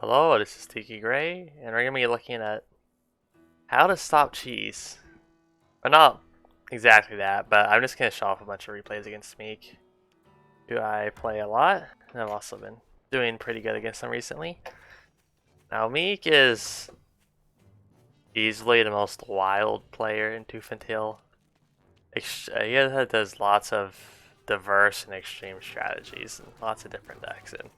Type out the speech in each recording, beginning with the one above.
Hello, this is Tiki Gray, and we're going to be looking at how to stop cheese. Or not exactly that, but I'm just going to show off a bunch of replays against Meek, who I play a lot, and I've also been doing pretty good against them recently. Now, Meek is easily the most wild player in Tooth and Tail. He does lots of diverse and extreme strategies and lots of different decks, and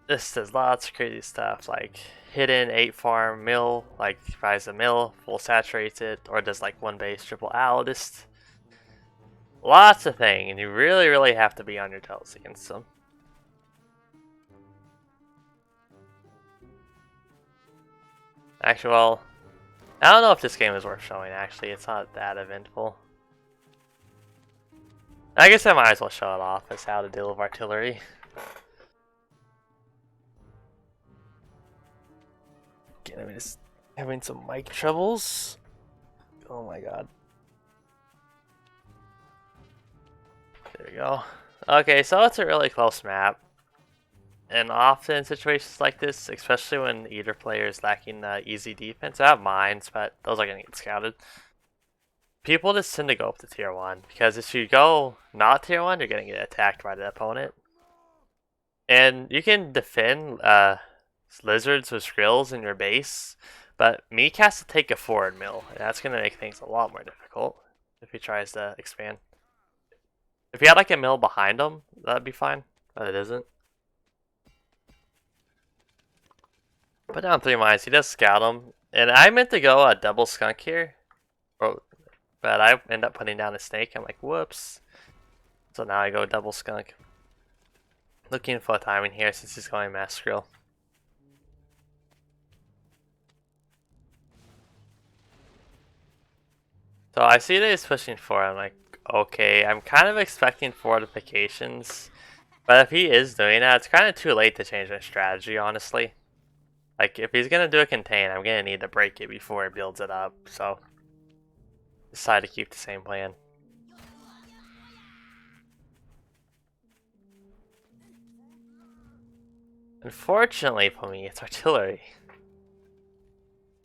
this does lots of crazy stuff like hidden 8 farm mill, like buys a mill, full saturates it, or does like one base triple owl, just lots of things, and you really have to be on your toes against them. Actually, well, I don't know if this game is worth showing actually, it's not that eventful. I guess I might as well show it off as how to deal with artillery. Okay, let me just having some mic troubles. Oh my god. There we go. Okay, so it's a really close map. And often in situations like this, especially when either player is lacking easy defense, I have mines, but those are going to get scouted. People just tend to go up to tier 1, because if you go not tier 1, you're going to get attacked by the opponent. And you can defend lizards with skrills in your base, but Meek has to take a forward mill, and that's going to make things a lot more difficult if he tries to expand. If he had like a mill behind him, that'd be fine, but it isn't. Put down 3 mines, he does scout them, and I meant to go a double skunk here, but I end up putting down a snake. I'm like, whoops. So now I go double skunk. Looking for timing here since he's going mass skrill. So I see that he's pushing 4. I'm like, okay, I'm kind of expecting fortifications, but if he is doing that, it's kind of too late to change my strategy, honestly. Like, if he's gonna do a contain, I'm gonna need to break it before he builds it up, so decide to keep the same plan. Unfortunately for me, it's artillery.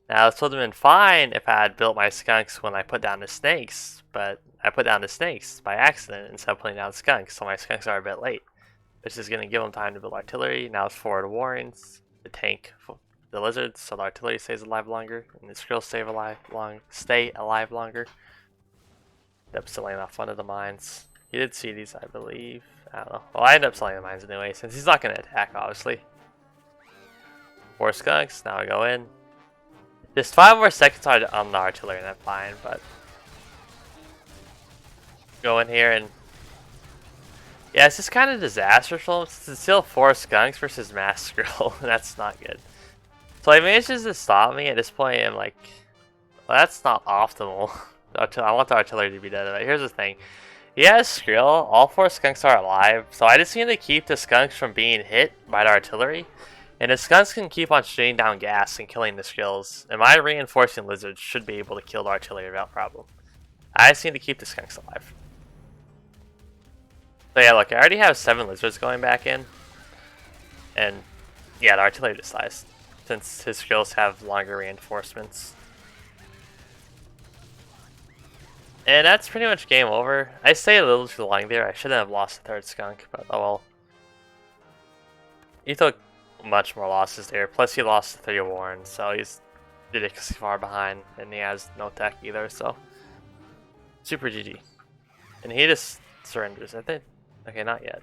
Now, this would have been fine if I had built my skunks when I put down the snakes, but I put down the snakes by accident instead of putting down skunks, so my skunks are a bit late. Which is going to give them time to build artillery. Now it's forward warrings, the tank, the lizards, so the artillery stays alive longer, and the skrills stay alive longer. End up selling off one of the mines. He did see these, I believe. I don't know. Well, I end up selling the mines anyway, since he's not going to attack, obviously. 4 skunks, now I go in. Just 5 more seconds on the artillery, and I'm fine, but go in here and yeah, it's just kind of disastrous for him since it's still 4 skunks versus mass skrill, and that's not good. So he manages to stop me at this point, and I'm like, well, that's not optimal. I want the artillery to be dead, but here's the thing. He has skrill, all 4 skunks are alive, so I just need to keep the skunks from being hit by the artillery. And the skunks can keep on shooting down gas and killing the skrills, and my reinforcing lizards should be able to kill the artillery without problem. I just need to keep the skunks alive. So yeah, look, I already have 7 lizards going back in. And yeah, the artillery just dies, since his skills have longer reinforcements. And that's pretty much game over. I stayed a little too long there. I shouldn't have lost the 3rd skunk, but oh well. He took much more losses there. Plus he lost the 3 warren, so he's ridiculously far behind, and he has no tech either, so super GG. And he just surrenders, I think. Okay, not yet.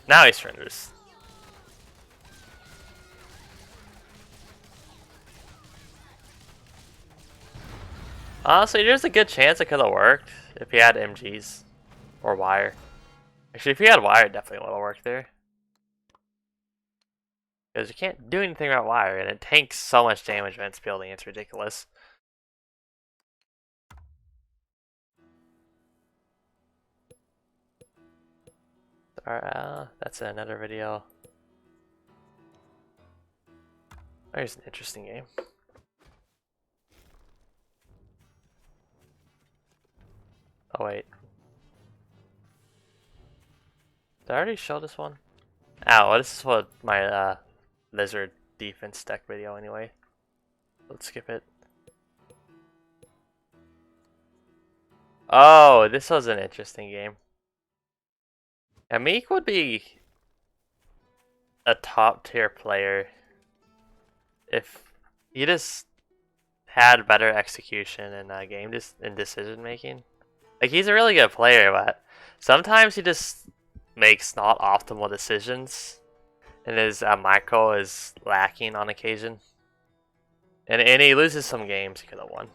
Now he surrenders. Honestly, there's a good chance it could have worked if he had MGs or wire. Actually, if he had wire, it definitely would have worked there. Because you can't do anything about wire, and it tanks so much damage when it's building, it's ridiculous. Alright, that's another video. There's an interesting game. Oh wait. Did I already show this one? Ow, this is what my lizard defense deck video anyway. Let's skip it. Oh, this was an interesting game. Yeah, Meek would be a top tier player if he just had better execution and game and decision making. Like, he's a really good player, but sometimes he just makes not optimal decisions, and his micro is lacking on occasion. And he loses some games he could have won.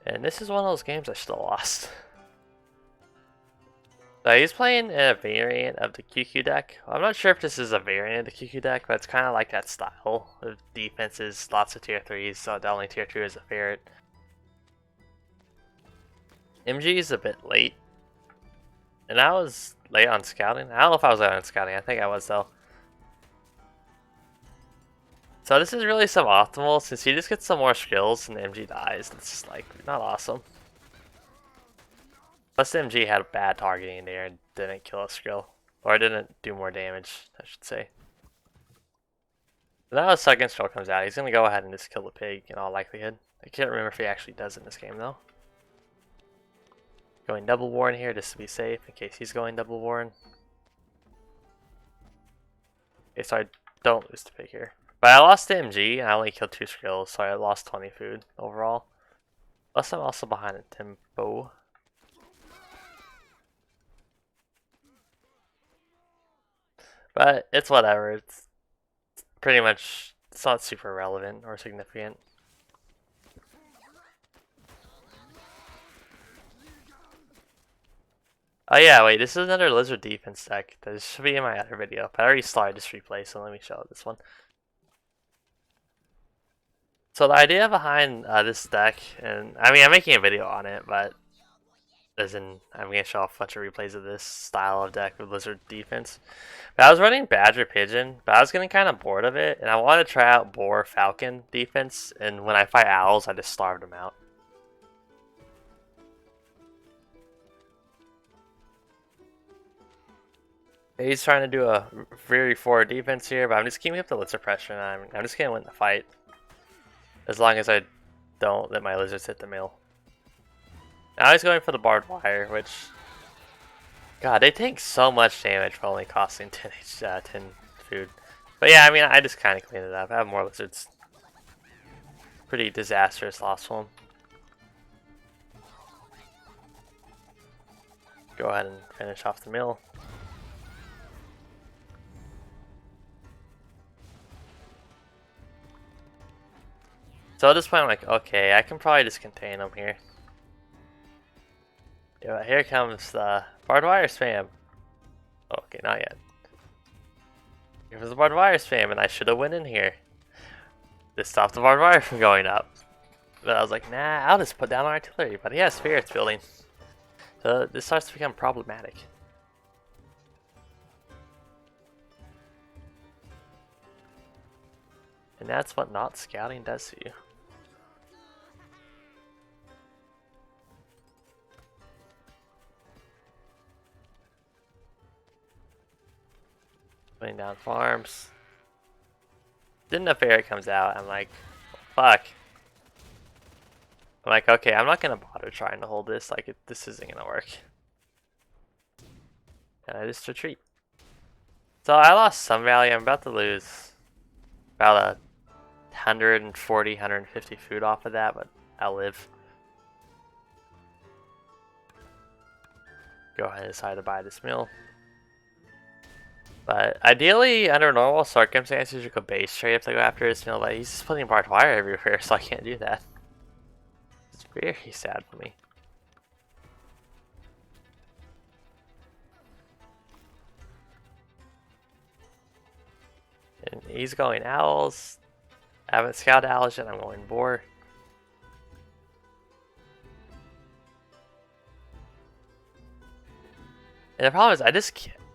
And this is one of those games I still lost. So he's playing a variant of the QQ deck. I'm not sure if this is a variant of the QQ deck, but it's kind of like that style of defenses, lots of tier 3s, so the only tier 2 is a ferret. MG is a bit late. And I was late on scouting. I don't know if I was late on scouting, I think I was though. So this is really suboptimal since he just gets some more skills and MG dies. It's just like not awesome. Plus MG had bad targeting there and didn't kill a skill. Or didn't do more damage, I should say. So now his second skill comes out. He's going to go ahead and just kill the pig in all likelihood. I can't remember if he actually does in this game though. Going double warren here just to be safe in case he's going double warren. Okay, so I don't lose the pig here. But I lost to MG and I only killed 2 skills, so I lost 20 food overall. Plus I'm also behind in tempo. But it's whatever. It's pretty much, it's not super relevant or significant. Oh yeah, wait, this is another lizard defense deck. This should be in my other video, but I already started this replay, so let me show this one. So the idea behind this deck, and I mean I'm making a video on it, but as in I'm gonna show off a bunch of replays of this style of deck with lizard defense. But I was running Badger Pigeon, but I was getting kind of bored of it, and I wanted to try out Boar Falcon defense. And when I fight owls, I just starved them out. He's trying to do a very forward defense here, but I'm just keeping up the lizard pressure, and I'm just gonna win the fight. As long as I don't let my lizards hit the mill. Now he's going for the barbed wire, which... God, they take so much damage for only costing 10 food. But yeah, I mean, I just kind of cleaned it up. I have more lizards. Pretty disastrous loss for him. Go ahead and finish off the mill. So at this point, I'm like, okay, I can probably just contain him here. Yeah, here comes the barbed wire spam. Oh, okay, not yet. Here was the barbed wire spam, and I should have went in here. This stopped the barbed wire from going up. But I was like, nah, I'll just put down artillery. But he has spirits building. So this starts to become problematic. And that's what not scouting does to you. Putting down farms. Then the ferret comes out. I'm like, fuck. I'm like, okay, I'm not gonna bother trying to hold this. Like, this isn't gonna work. And I just retreat. So I lost some value. I'm about to lose about 140, 150 food off of that, but I'll live. Go ahead and decide to buy this mill. But ideally, under normal circumstances, you could base trade if they go after this mill, but he's just putting barbed wire everywhere, so I can't do that. It's very sad for me. And he's going owls. I haven't scouted owls yet, I'm going boar. And the problem is,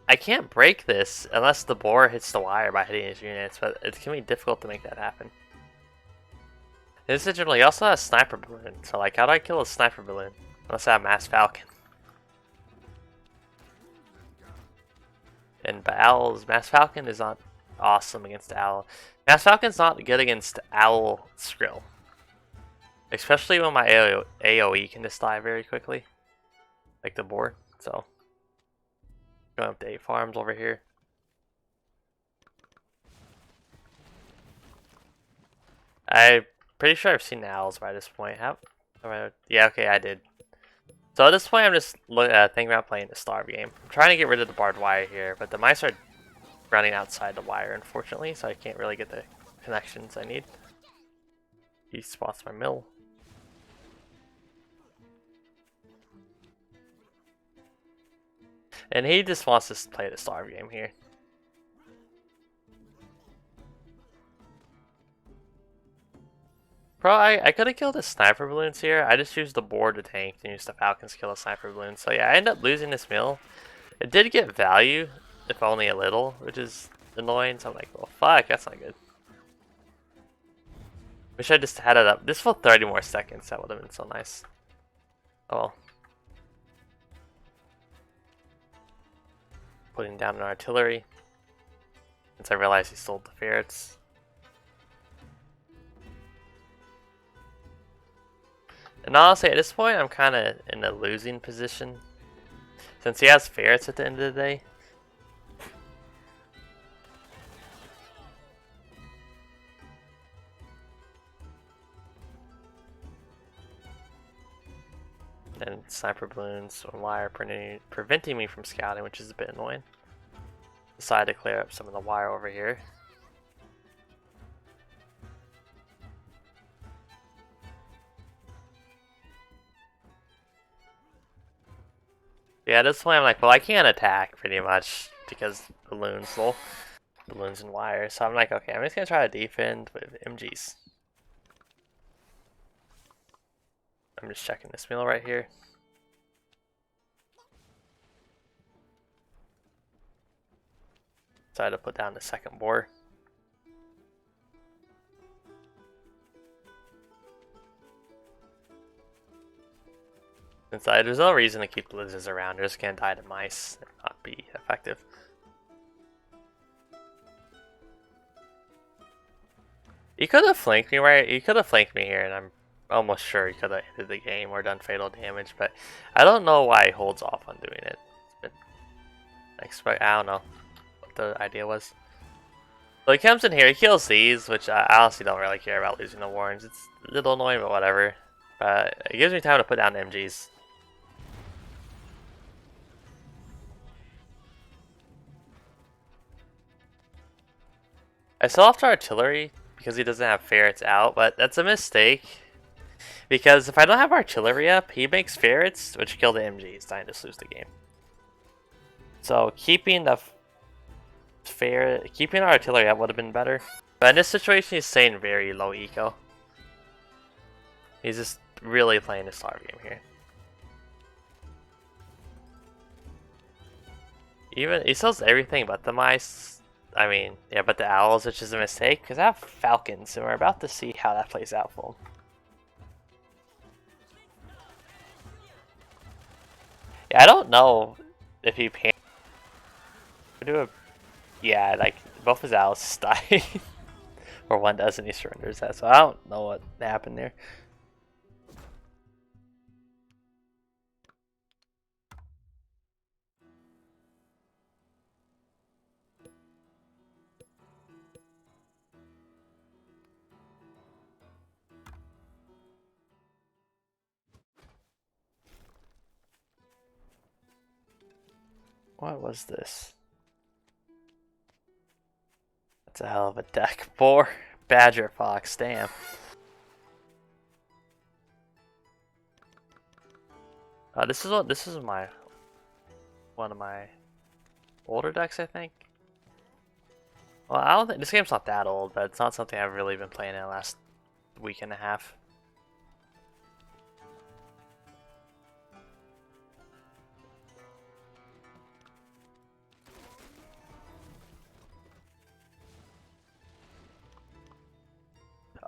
I can't break this unless the boar hits the wire by hitting his units, but it's gonna be difficult to make that happen. This is generally, he also has sniper balloon, so like, how do I kill a sniper balloon? Unless I have mass falcon. And but Owl's Mass Falcon is not awesome against Owl. Mass Falcon's not good against Owl Skrill. Especially when my AoE can just die very quickly. Like the board. So going up to 8 farms over here. I'm pretty sure I've seen owls by this point. Yeah, okay, I did. So at this point, I'm just thinking about playing the Starve game. I'm trying to get rid of the barbed wire here, but the mice are running outside the wire, unfortunately, so I can't really get the connections I need. He spots my mill. And he just wants to play the Starve game here. Bro, I could have killed the sniper balloons here. I just used the board to tank and used the falcons to kill the sniper balloons. So yeah, I ended up losing this mill. It did get value, if only a little, which is annoying. So I'm like, well, fuck, that's not good. Wish I just had it up. This for 30 more seconds. That would have been so nice. Oh. Putting down an artillery. Since I realized he sold the ferrets. And honestly, at this point, I'm kind of in a losing position. Since he has ferrets at the end of the day. And sniper balloons on wire preventing me from scouting, which is a bit annoying. Decided to clear up some of the wire over here. Yeah, at this point I'm like, well, I can't attack pretty much because balloons, well, balloons and wire. So I'm like, okay, I'm just gonna try to defend with MGs. I'm just checking this mill right here. Decided to put down the second boar. Since there's no reason to keep the lizards around, they're just gonna die to mice and not be effective. He could have flanked me right. He could have flanked me here, and I'm almost sure he could have ended the game or done fatal damage. But I don't know why he holds off on doing it. I don't know what the idea was. So he comes in here, he kills these, which I honestly don't really care about losing the warrens. It's a little annoying, but whatever. But it gives me time to put down the MGs. I sell off to artillery because he doesn't have ferrets out, but that's a mistake. Because if I don't have artillery up, he makes ferrets, which kill the MGs, and I just lose the game. So keeping the keeping our artillery up would have been better. But in this situation, he's staying very low eco. He's just really playing the Starve game here. Even he sells everything but the mice. I mean, yeah, but the owls, which is a mistake because I have falcons, and we're about to see how that plays out for him. Yeah, I don't know if he pan. Yeah, like both his owls die, or one does and he surrenders that. So I don't know what happened there. What was this? That's a hell of a deck. Boar, badger, fox, damn. This is one of my older decks, I think. Well, I don't think this game's not that old, but it's not something I've really been playing in the last week and a half.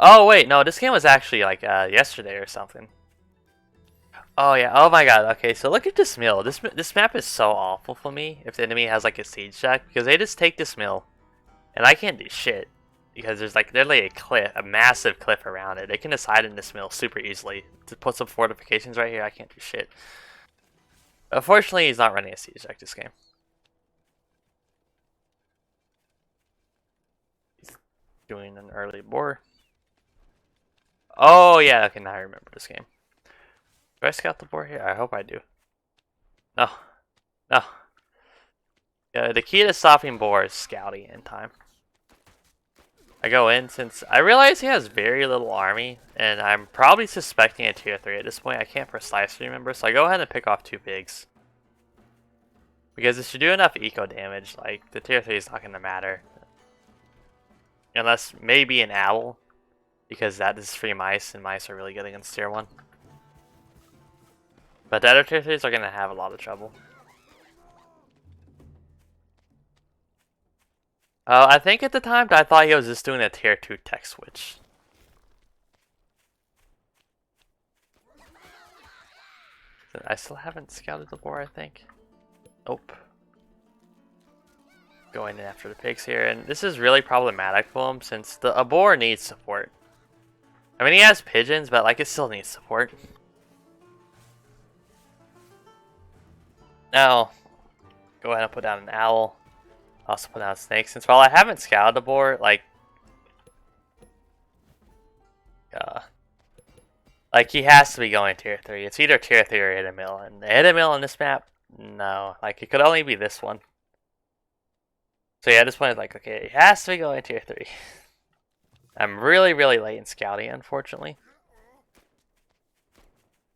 Oh wait, no, this game was actually like yesterday or something. Oh yeah. Oh my god. Okay, so look at this mill. This map is so awful for me if the enemy has like a siege deck because they just take this mill, and I can't do shit because there's like literally a cliff, a massive cliff around it. They can just hide in this mill super easily. To put some fortifications right here, I can't do shit. Unfortunately, he's not running a siege deck this game. He's doing an early boar. Oh yeah. Okay, now I remember this game. Do I scout the board here? I hope I do. No. No. Yeah, the key to stopping boar is scouting in time. I go in since I realize he has very little army, and I'm probably suspecting a tier 3 at this point. I can't precisely remember, so I go ahead and pick off 2 pigs. Because if you do enough eco damage, like, the tier 3 is not going to matter. Unless maybe an owl, because that is free mice, and mice are really good against tier 1. But the other tier 3s are going to have a lot of trouble. I think at the time I thought he was just doing a tier 2 tech switch. I still haven't scouted the boar, I think. Nope. Going in after the pigs here, and this is really problematic for him since a boar needs support. I mean, he has pigeons, but like it still needs support. Now, go ahead and put down an owl. Also put down snakes. Since while I haven't scouted the boar, like he has to be going tier 3. It's either tier 3 or hit a mill, and the hit a mill on this map, no. Like it could only be this one. So yeah, at this point, it's like, okay, it has to be going tier 3. I'm really, really late in scouting, unfortunately.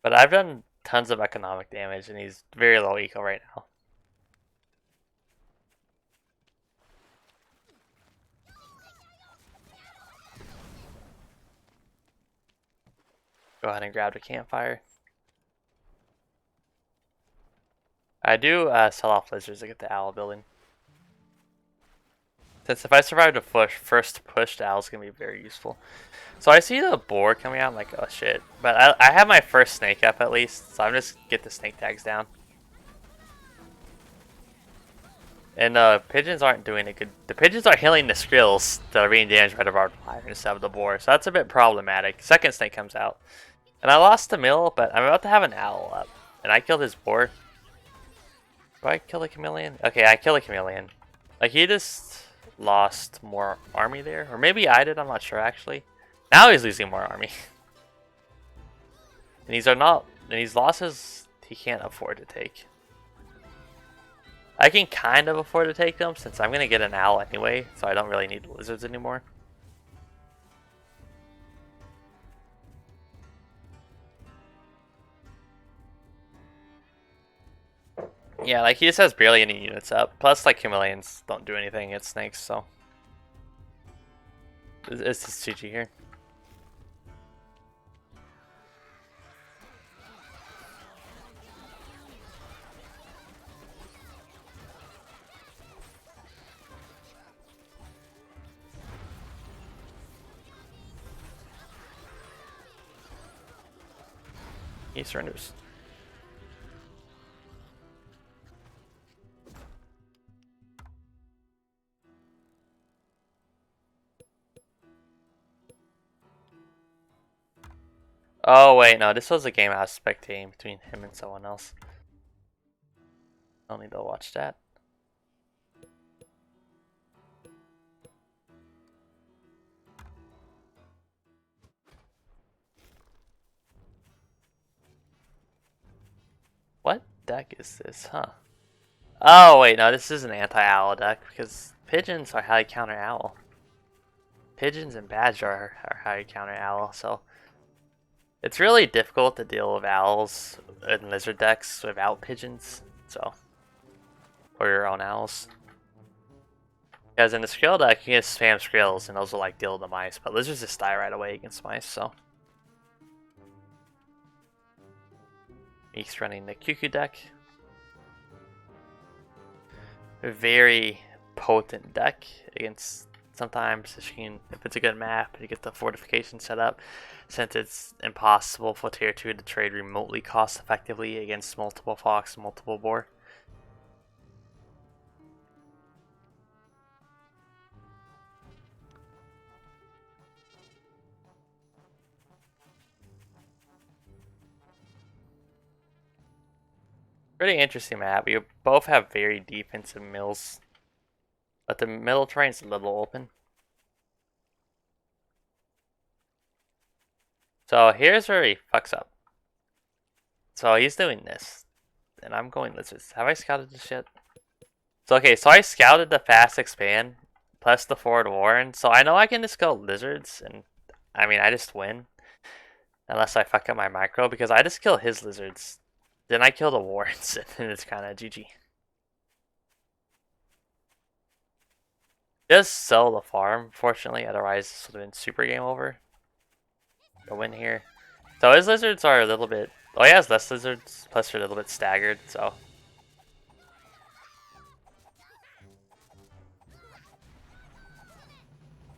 But I've done tons of economic damage, and he's very low eco right now. Go ahead and grab the campfire. I do sell off lizards to get the owl building. Since if I survive the first push, the owl's going to be very useful. So I see the boar coming out, I'm like, oh shit. But I have my first snake up at least, so I'm just get the snake tags down. And pigeons aren't doing it good. The pigeons are healing the skrills that are being damaged by the barbed wire instead of the boar, so that's a bit problematic. Second snake comes out. And I lost the mill, but I'm about to have an owl up. And I killed his boar. Do I kill the chameleon? Okay, I kill the chameleon. Like, he just lost more army there. Or maybe I did, I'm not sure actually. Now he's losing more army. And these are not... And these losses he can't afford to take. I can kind of afford to take them since I'm going to get an owl anyway. So I don't really need lizards anymore. Yeah, like he just has barely any units up. Plus, like chameleons don't do anything against snakes, so it's just GG here. He surrenders. Oh wait, no, this was a game I was spectating between him and someone else. I'll need to watch that. What deck is this, huh? Oh wait, no, this is an anti-owl deck because pigeons are highly counter-owl. Pigeons and badger are highly counter-owl, so it's really difficult to deal with owls and lizard decks without pigeons, so, or your own owls. Because in the skrill deck, you can just spam skrills and those will like deal with the mice, but lizards just die right away against mice, so. Meek's running the QQ deck. A very potent deck against sometimes if it's a good map, you get the fortification set up, since it's impossible for tier 2 to trade remotely cost effectively against multiple Fox and multiple Boar. Pretty interesting map. You both have very defensive mills, but the middle terrain's a little open. So here's where he fucks up. So he's doing this, and I'm going lizards. Have I scouted this yet? So okay, so I scouted the fast expand plus the forward warren, so I know I can just go lizards, and I mean I just win. Unless I fuck up my micro, because I just kill his lizards. Then I kill the warrens, and it's kind of GG. Just sell the farm, fortunately, otherwise this would have been super game over. Go in here. So his lizards are a little bit... Oh, he has less lizards, plus they're a little bit staggered, so...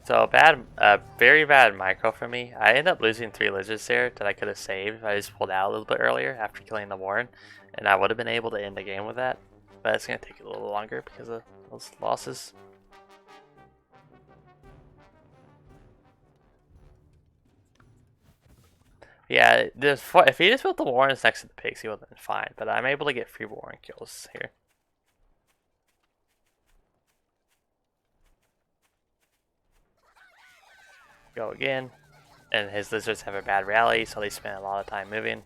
So bad, very bad micro for me. I ended up losing 3 lizards there that I could have saved if I just pulled out a little bit earlier after killing the warren, and I would have been able to end the game with that. But it's going to take a little longer because of those losses. Yeah, if he just built the warrens next to the pigs, he would have been fine. But I'm able to get free warren kills here. Go again. And his lizards have a bad rally, so they spend a lot of time moving.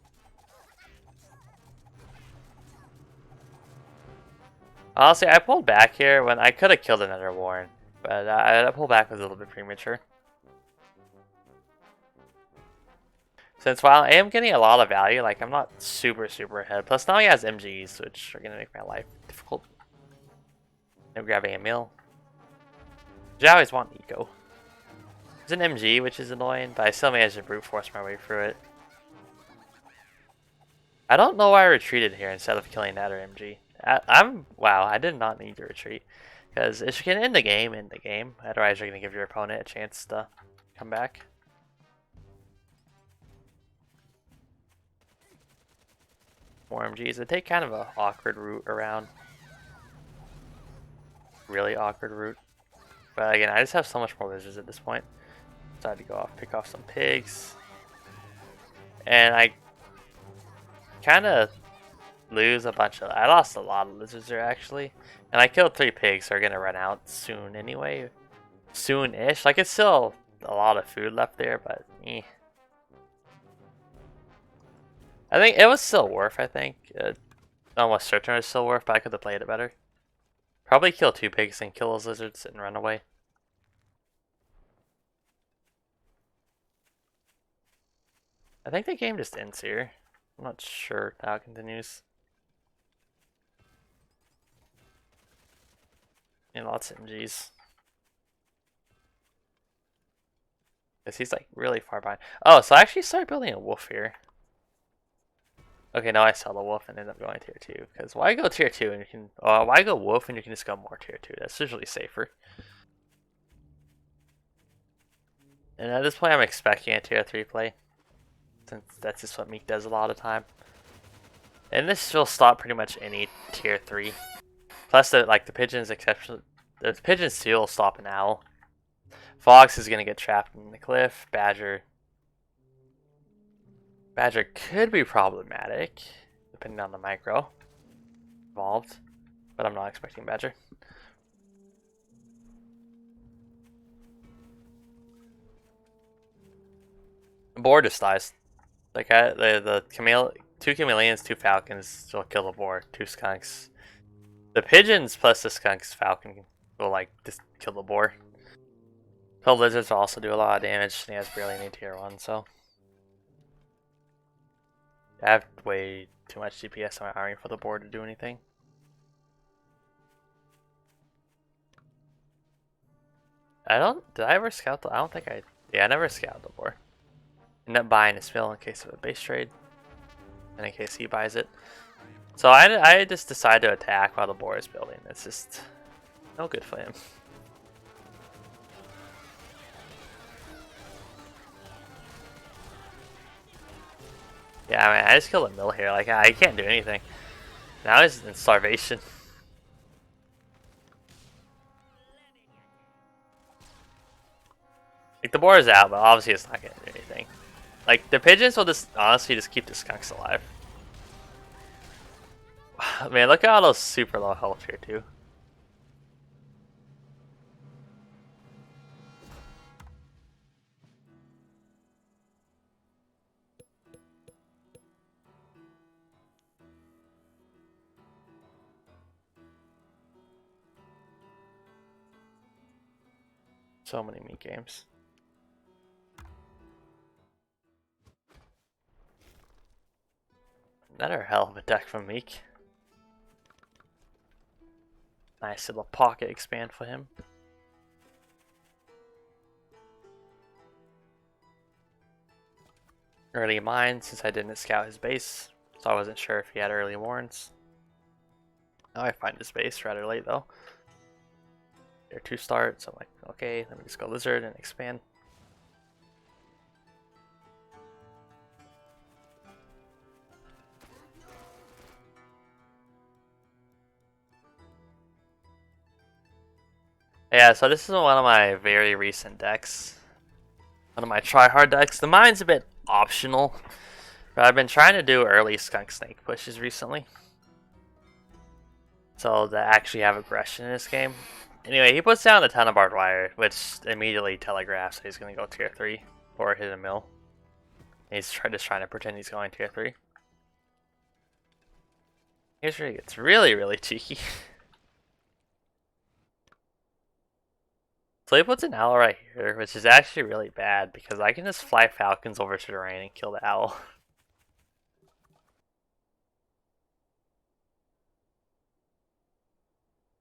Honestly, I pulled back here when I could have killed another warren. But I pulled back was a little bit premature. Since while I am getting a lot of value, like I'm not super ahead. Plus now he has MGs, which are gonna make my life difficult. No grabbing a mill. I always want eco. It's an MG, which is annoying, but I still managed to brute force my way through it. I don't know why I retreated here instead of killing that or MG. Wow, I did not need to retreat. Because if you can end the game, Otherwise you're gonna give your opponent a chance to come back. More MGs. They take kind of an awkward route around. Really awkward route. But again, I just have so much more lizards at this point. Decided to go off, pick off some pigs. And I kind of lose a bunch of... I lost a lot of lizards there, actually. And I killed 3 pigs, so they're going to run out soon anyway. Soon-ish. Like, it's still a lot of food left there, but... eh. I think it was still worth, I think. Almost certain it was still worth, but I could have played it better. Probably kill 2 pigs and kill those lizards and run away. I think the game just ends here. I'm not sure how it continues. And lots of MGs. Because he's like really far behind. Oh, so I actually started building a wolf here. Okay, now I sell the wolf and end up going tier 2. Because why go tier 2 and you can... why go wolf and you can just go more tier 2? That's usually safer. And at this point I'm expecting a tier 3 play. Since that's just what Meek does a lot of the time. And this will stop pretty much any tier 3. Plus the pigeons exception. The pigeons too will stop an owl. Fox is gonna get trapped in the cliff. Badger could be problematic, depending on the micro involved, but I'm not expecting Badger. The boar just dies. Like the 2 chameleons, 2 falcons will kill the boar. 2 skunks. The pigeons plus the skunks falcon will like just kill the boar. 12 lizards will also do a lot of damage, and he has barely any tier 1, so. I have way too much DPS on my army for the board to do anything. Did I ever scout I don't think I never scouted the board. End up buying his mill in case of a base trade. And in case he buys it. So I just decided to attack while the board is building. It's just no good for him. Yeah, I mean, I just killed a mill here. Like, I can't do anything. Now he's in starvation. Like, the boar is out, but obviously it's not gonna do anything. Like, the pigeons will just honestly just keep the skunks alive. Man, look at all those super low health here, too. So many Meek games. Another hell of a deck from Meek. Nice little pocket expand for him. Early mine since I didn't scout his base, so I wasn't sure if he had early warns. Now I find his base rather late though. They're 2 starts, so I'm like, okay, let me just go lizard and expand. Yeah, so this is one of my very recent decks. One of my try-hard decks. The mine's a bit optional, but I've been trying to do early skunk snake pushes recently. So to actually have aggression in this game. Anyway, he puts down a ton of barbed wire, which immediately telegraphs that he's going to go tier 3 or hit a mill. He's just trying to pretend he's going tier 3. Here's where he gets really, really cheeky. So he puts an owl right here, which is actually really bad because I can just fly falcons over to the rain and kill the owl.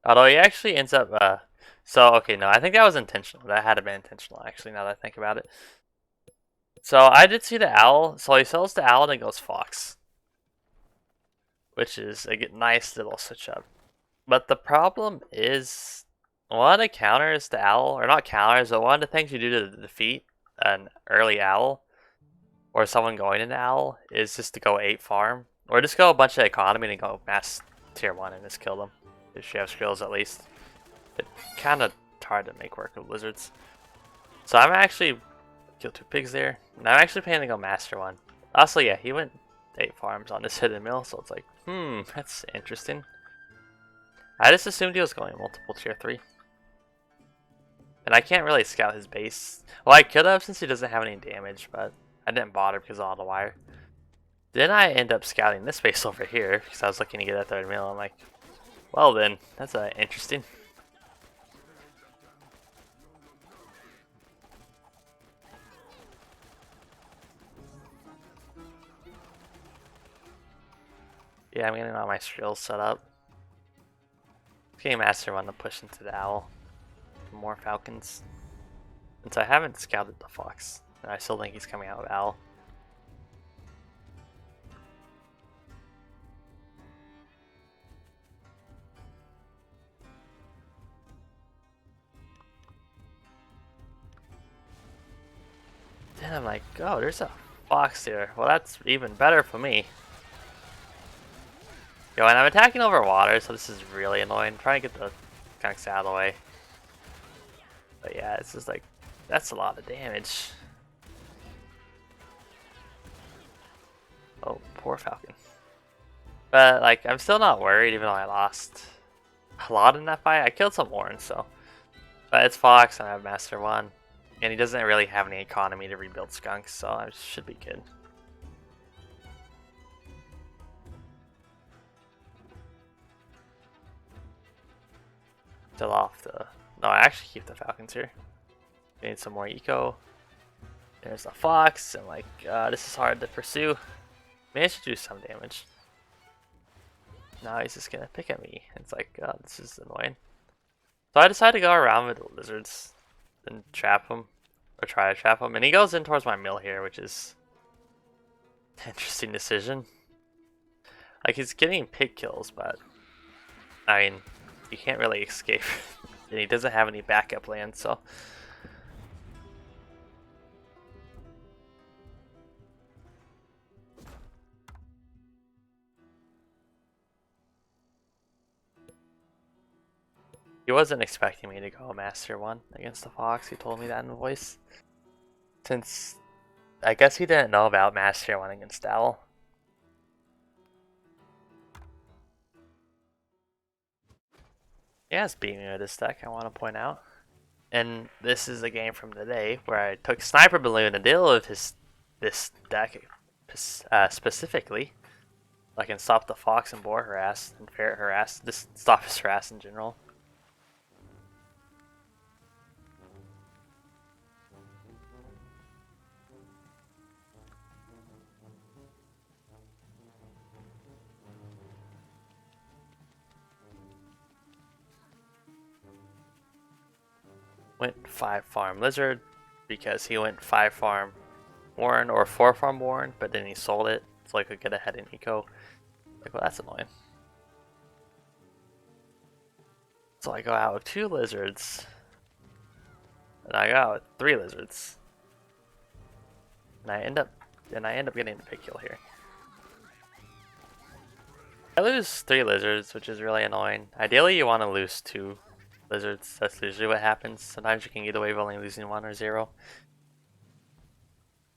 Although he actually ends up, so okay, no, I think that was intentional. That had to be intentional, actually, now that I think about it. So I did see the owl, so he sells the owl and then goes fox. Which is a nice little switch up. But the problem is, one of the counters to owl, or not counters, but one of the things you do to defeat an early owl, or someone going into owl, is just to go 8 farm. Or just go a bunch of economy and go mass tier 1 and just kill them. If you have skills at least. It's kind of hard to make work with lizards. So I'm actually kill 2 pigs there. And I'm actually planning to go master 1. Also, yeah, he went 8 farms on this hidden mill, so it's like, that's interesting. I just assumed he was going multiple tier 3. And I can't really scout his base. Well, I could have since he doesn't have any damage, but I didn't bother because of all the wire. Then I end up scouting this base over here because I was looking to get that 3rd mill. I'm like, well then, that's interesting. Yeah, I'm getting all my skills set up. Game Master 1 to push into the owl. More falcons. Since I haven't scouted the fox, and I still think he's coming out with owl. Then I'm like, oh, there's a fox here. Well, that's even better for me. Yo, and I'm attacking over water, so this is really annoying. I'm trying to get the skunks out of the way. But yeah, it's just like, that's a lot of damage. Oh, poor falcon. But like, I'm still not worried, even though I lost a lot in that fight. I killed some warrens, so. But it's fox, and I have master 1. And he doesn't really have any economy to rebuild skunks, so I should be good. Still off the... No, I actually keep the falcons here. Need some more eco. There's a fox, and like, this is hard to pursue. Managed to do some damage. Now he's just gonna pick at me. It's like, God, this is annoying. So I decided to go around with the lizards and trap him. Or try to trap him. And he goes in towards my mill here, which is an interesting decision. Like, he's getting pig kills, but I mean, you can't really escape. And he doesn't have any backup land, so. He wasn't expecting me to go Master 1 against the Fox. He told me that in the voice. Since I guess he didn't know about Master 1 against Owl. He has beat me with this deck, I want to point out. And this is a game from today where I took Sniper Balloon to deal with this deck specifically. I can stop the Fox and Boar harass and Ferret harass, just stop his harass in general. Went 5 farm Lizard because he went 5 farm Warren or 4 farm Warren, but then he sold it so I could get ahead in eco. Like, well, that's annoying. So I go out with 2 lizards, and I go out with 3 lizards, and I end up getting the big kill here. I lose 3 lizards, which is really annoying. Ideally, you want to lose 2 lizards. That's usually what happens. Sometimes you can get away with only losing 1 or 0.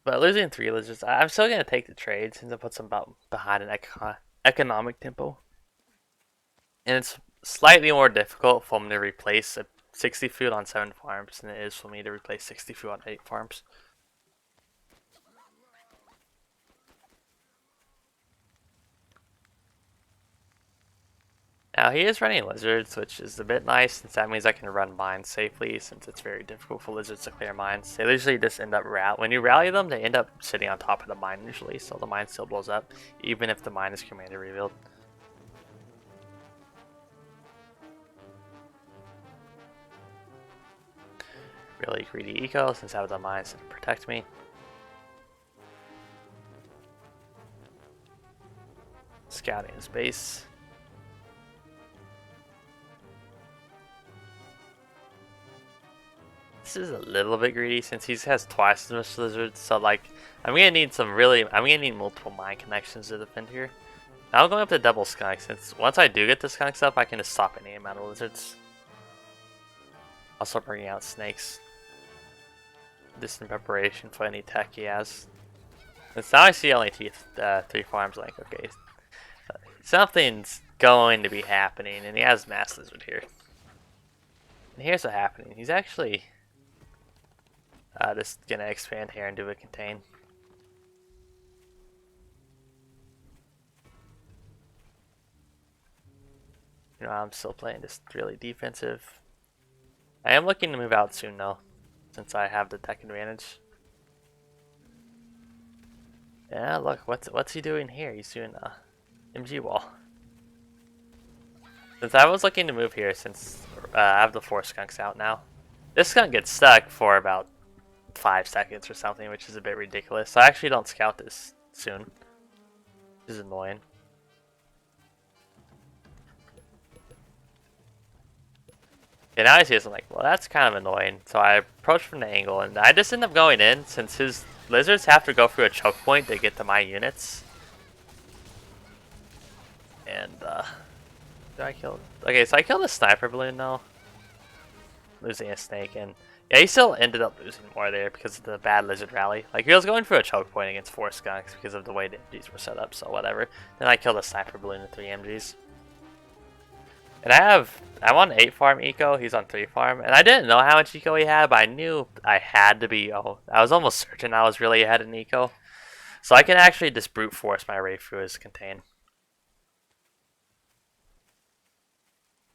But losing 3 lizards, I'm still going to take the trade since it puts them behind an economic tempo. And it's slightly more difficult for me to replace a 60 food on 7 farms than it is for me to replace 60 food on 8 farms. Now he is running lizards, which is a bit nice since that means I can run mines safely since it's very difficult for lizards to clear mines. They usually just end up when you rally them, they end up sitting on top of the mine usually, so the mine still blows up, even if the mine is commander revealed. Really greedy eco since I have the mines to protect me. Scouting his base. This is a little bit greedy since he has twice as much lizards, so like I'm gonna need multiple mine connections to defend here. Now I'm going up to double skunk since once I do get the skunks up, I can just stop any amount of lizards. Also bringing out snakes. Just in preparation for any tech he has. Since now I see only 3 farms, like okay, something's going to be happening, and he has mass lizard here. And here's what's happening. He's actually just gonna expand here and do a contain. You know, I'm still playing just really defensive. I am looking to move out soon though, since I have the tech advantage. Yeah, look, what's he doing here? He's doing a MG wall. Since I was looking to move here, since I have the 4 skunks out now, this skunk gets stuck for about 5 seconds or something, which is a bit ridiculous. So I actually don't scout this soon, which is annoying. And now I see this, I'm like, well, that's kind of annoying. So I approach from the angle, and I just end up going in since his lizards have to go through a choke point to get to my units. And did I kill? Okay, so I killed a sniper balloon now, losing a snake, and yeah, he still ended up losing more there because of the bad lizard rally. Like, he was going for a choke point against 4 skunks because of the way the MGs were set up, so whatever. Then I killed a sniper balloon with 3 MGs. And I'm on 8 farm eco, he's on 3 farm, and I didn't know how much eco he had, but I knew I had to be, I was almost certain I was really ahead in eco. So I can actually just brute force my raid through his contain.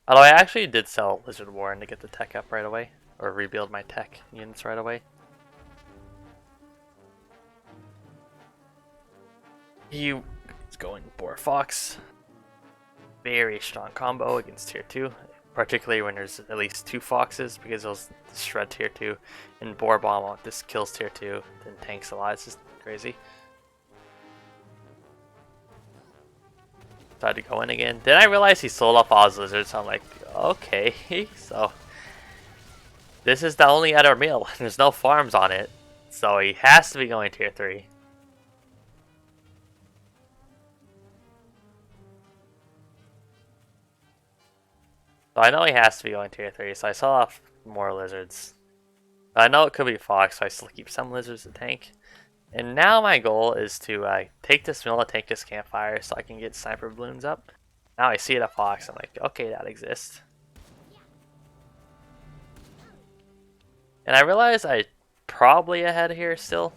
Although I actually did sell Lizard Warren to get the tech up right away, or rebuild my tech units right away. He is going Boar Fox. Very strong combo against tier 2, particularly when there's at least 2 foxes because they'll shred tier 2, and Boar Bomb this kills tier 2, then tanks a lot. It's just crazy. Tried to go in again. Then I realized he sold off all his lizards, so I'm like, okay, so this is the only other meal. There's no farms on it, so he has to be going tier 3. So I know he has to be going tier 3, so I saw off more lizards. I know it could be fox, so I still keep some lizards to tank. And now my goal is to take this mill to tank this campfire so I can get sniper balloons up. Now I see it a fox, I'm like, okay, that exists. And I realize I probably ahead here still.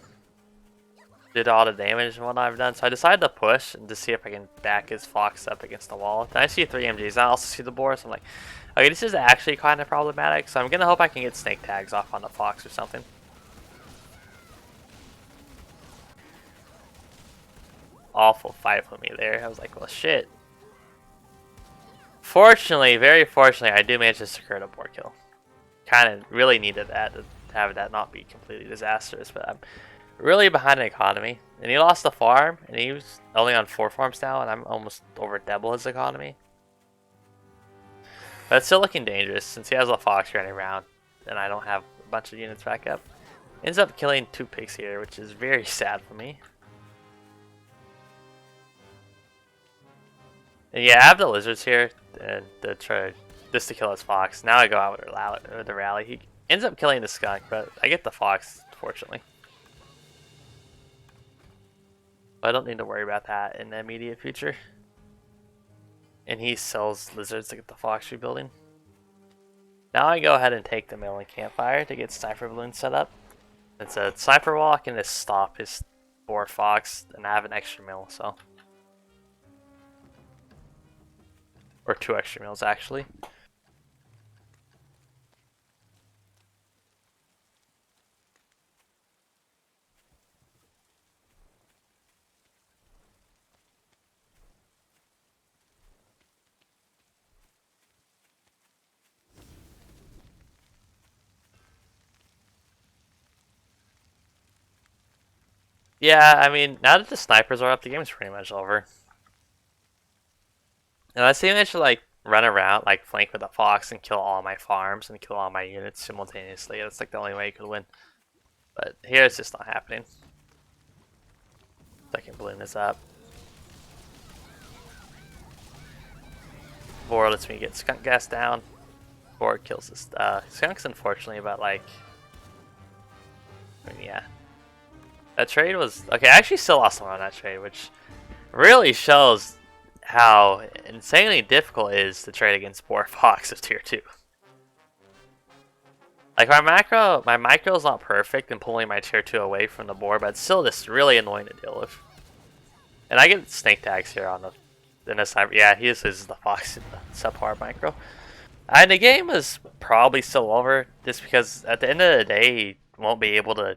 Did all the damage and what I've done, so I decided to push and to see if I can back his fox up against the wall. Then I see 3 MGs, and I also see the boar, so I'm like, okay, this is actually kind of problematic, so I'm gonna hope I can get snake tags off on the fox or something. Awful fight for me there. I was like, well, shit. Fortunately, very fortunately, I do manage to secure the boar kill. Kind of really needed that to have that not be completely disastrous, but I'm really behind in economy. And he lost the farm, and he was only on 4 farms now, and I'm almost over double his economy. But it's still looking dangerous since he has a fox running around, and I don't have a bunch of units back up. Ends up killing 2 pigs here, which is very sad for me. And yeah, I have the lizards here, and to try just to kill his fox. Now I go out with the rally. He ends up killing the skunk, but I get the fox, fortunately. But I don't need to worry about that in the immediate future. And he sells lizards to get the fox rebuilding. Now I go ahead and take the mill and campfire to get sniper balloons set up. It's a sniper wall, I can just stop his boar fox, and I have an extra mill, so. Or 2 extra mills, actually. Yeah, I mean, now that the snipers are up, the game's pretty much over. And I see I should like run around, like flank with a fox and kill all my farms and kill all my units simultaneously. That's like the only way you could win. But here it's just not happening. Second balloon is up. Boar lets me get skunk gas down. Boar kills this skunks, unfortunately, but like, I mean, yeah. That trade was okay. I actually still lost one on that trade, which really shows how insanely difficult it is to trade against boar fox of tier 2. Like my micro is not perfect in pulling my tier 2 away from the boar, but it's still just really annoying to deal with. And I get snake tags here on the sniper. Yeah, he just uses the fox in the subpar micro. And the game is probably still over just because at the end of the day, he won't be able to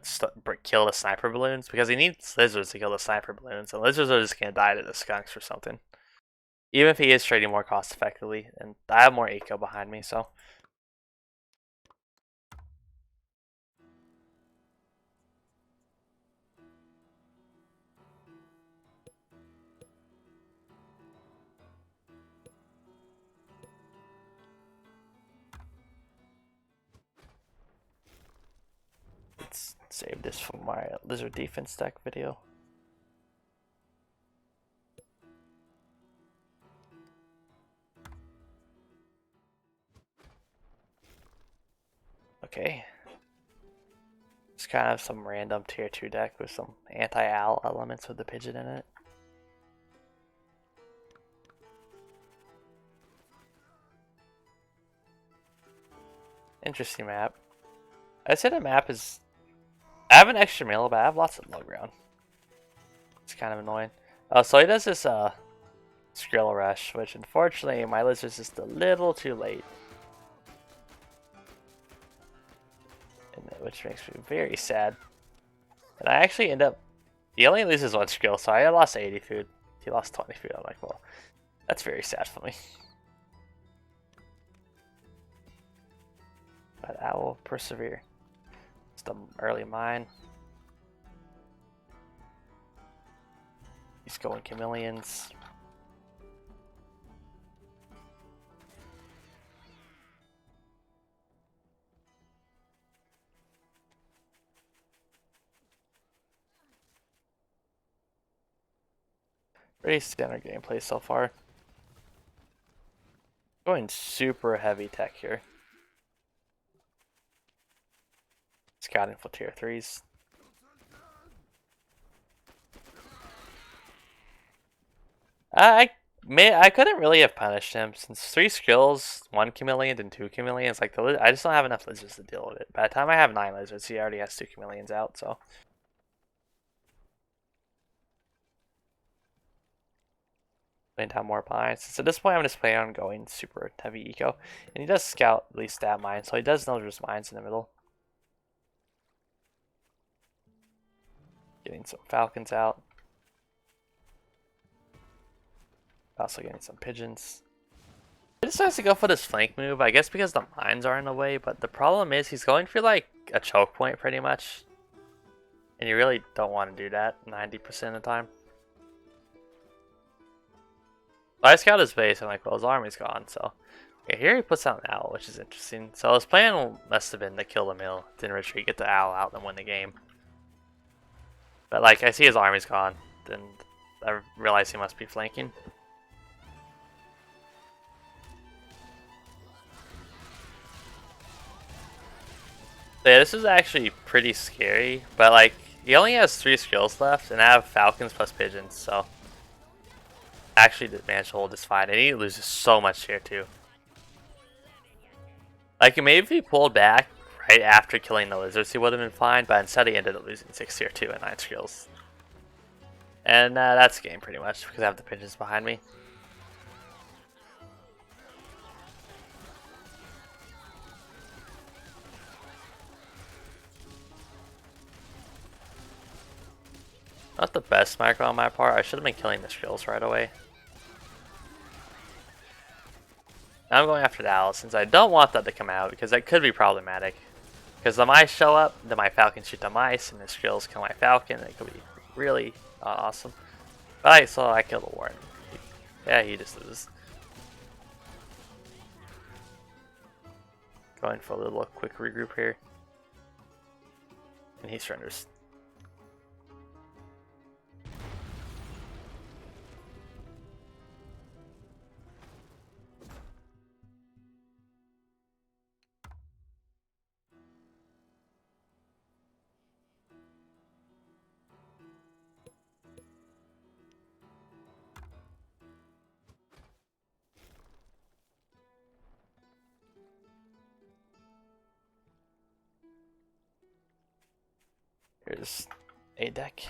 kill the sniper balloons because he needs lizards to kill the sniper balloons, and lizards are just gonna die to the skunks or something. Even if he is trading more cost effectively, and I have more eco behind me, so. Let's save this for my lizard defense deck video. Okay. It's kind of some random tier 2 deck with some anti-owl elements with the pigeon in it. Interesting map. I'd say the map is... I have an extra mill, but I have lots of low ground. It's kind of annoying. Oh, so he does this Skrill Rush, which unfortunately my lizard's just a little too late. Which makes me very sad. And I actually end up... He only loses 1 Skrill, so I lost 80 food. He lost 20 food. I'm like, well, that's very sad for me. But I will persevere. Just an early mine. He's going chameleons. Pretty standard gameplay so far. Going super heavy tech here. Scouting for tier 3s. I couldn't really have punished him since 3 skills, 1 chameleon, and 2 chameleons. Like I just don't have enough lizards to deal with it. By the time I have 9 lizards, he already has 2 chameleons out. So playing down more mines. So at this point, I'm just planning on going super heavy eco, and he does scout at least that mine, so he does know there's mines in the middle. Getting some falcons out. Also getting some pigeons. He decides to go for this flank move, I guess because the mines are in the way, but the problem is he's going for like a choke point pretty much. And you really don't want to do that 90% of the time. So I scout his base and like, well, his army's gone, so. Okay, here he puts out an owl, which is interesting. So his plan must have been to kill the mill, then retreat, get the owl out, and win the game. But like, I see his army's gone, then I realize he must be flanking. Yeah, this is actually pretty scary, but like, he only has 3 skills left, and I have falcons plus pigeons, so actually managed to hold this fine, and he loses so much here too. Like, maybe if he pulled back right after killing the lizards, he would have been fine, but instead he ended up losing 6 tier 2 and 9 skills. And that's the game pretty much, because I have the pigeons behind me. Not the best micro on my part. I should have been killing the skills right away. Now I'm going after the owl since I don't want that to come out because that could be problematic. Because the mice show up, then my falcon shoot the mice, and the skills kill my falcon, and it could be really awesome. But so I killed the warden. Yeah, he just loses. Going for a little quick regroup here. And he surrenders. Here's a deck.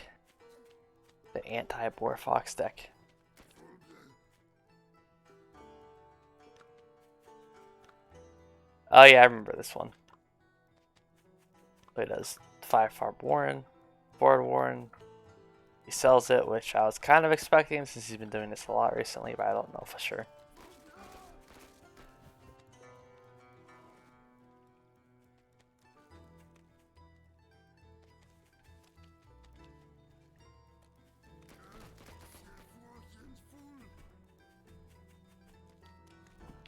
The anti-Boar Fox deck. Oh yeah, I remember this one. It does 5-far Warren, forward Warren. He sells it, which I was kind of expecting since he's been doing this a lot recently, but I don't know for sure.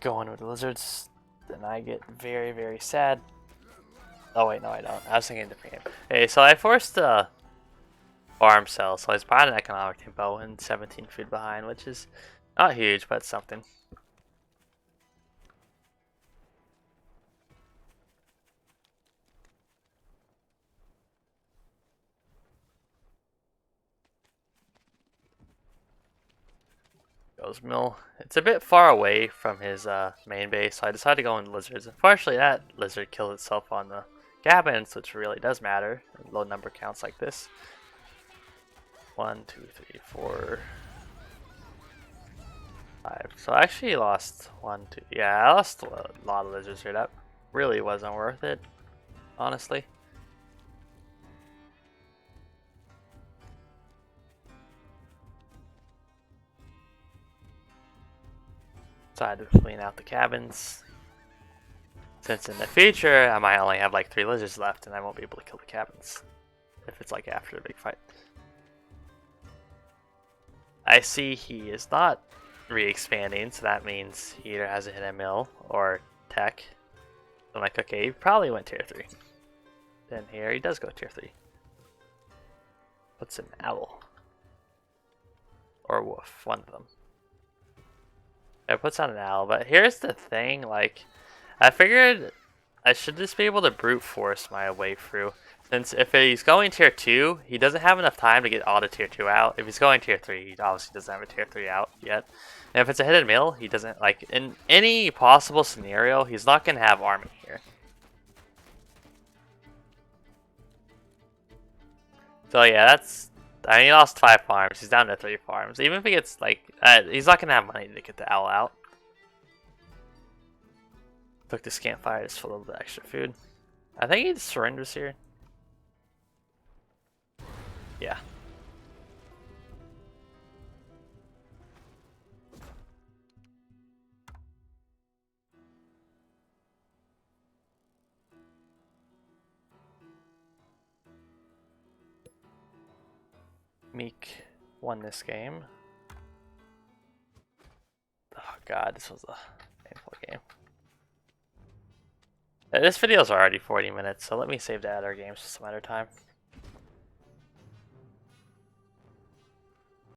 Going with the lizards, then I get very, very sad. Oh wait, no I don't. I was thinking a different game. Okay, so I forced the farm sell, so I was behind an economic tempo and 17 food behind, which is not huge, but something. Goes mill. It's a bit far away from his main base, so I decided to go in lizards. Unfortunately, that lizard killed itself on the cabins, which really does matter in low number counts like this. 1, 2, 3, 4, 5. So I actually lost 1, 2. Yeah, I lost a lot of lizards here. That really wasn't worth it, honestly. Decided to clean out the cabins. Since in the future, I might only have like 3 lizards left and I won't be able to kill the cabins. If it's like after the big fight. I see he is not re-expanding, so that means he either has a hidden mill or tech. I'm like, okay, he probably went tier 3. Then here he does go tier 3. What's an owl? Or wolf, one of them. It puts on an L, but here's the thing, like, I figured I should just be able to brute force my way through. Since if he's going tier 2, he doesn't have enough time to get all the tier 2 out. If he's going tier 3, he obviously doesn't have a tier 3 out yet. And if it's a hidden mill, he doesn't, like, in any possible scenario, he's not going to have army here. So yeah, that's, I mean, he lost 5 farms, he's down to 3 farms. Even if he gets, like, he's not going to have money to get the L out. Took this campfire just for a little bit extra food. I think he just surrenders here. Yeah. Meek won this game. Oh god, this was a painful game. This video's already 40 minutes, so let me save the other games for some other time.